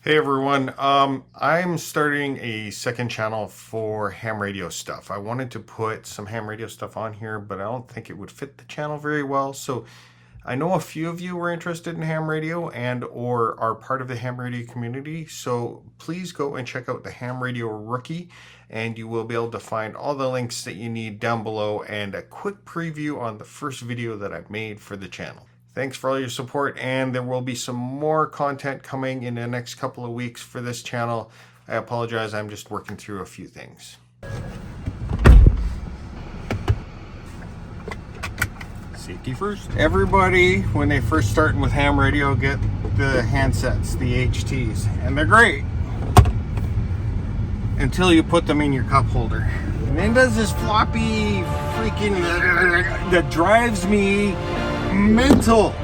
Hey everyone, I'm starting a second channel for ham radio stuff. I wanted to put some ham radio stuff on here, but I don't think it would fit the channel very well. So I know a few of you were interested in ham radio and or are part of the ham radio community. So please go and check out the Ham Radio Rookie and you will be able to find all the links that you need down below and a quick preview on the first video that I made for the channel. Thanks for all your support, and there will be some more content coming in the next couple of weeks for this channel. I apologize, I'm just working through a few things. Safety first. Everybody, when they first start with ham radio, get the handsets, the HTs, and they're great until you put them in your cup holder. And then does this floppy freaking that drives me mental.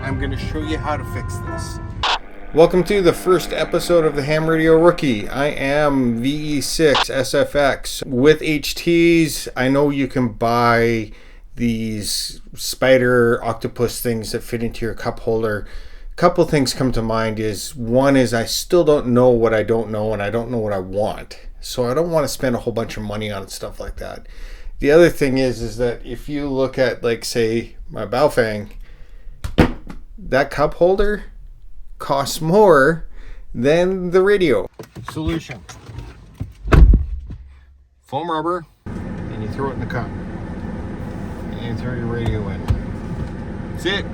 I'm going to show you how to fix this. Welcome to the first episode of the Ham Radio Rookie. I am VE6 SFX with HTs. I know you can buy these spider octopus things that fit into your cup holder. Couple things come to mind is one is I still don't know what I don't know, and I don't know what I want, so I don't want to spend a whole bunch of money on stuff like that. The other thing is that if you look at, like, say my Baofeng, that cup holder costs more than the radio. Solution: foam rubber, and you throw it in the cup and you throw your radio in. That's it.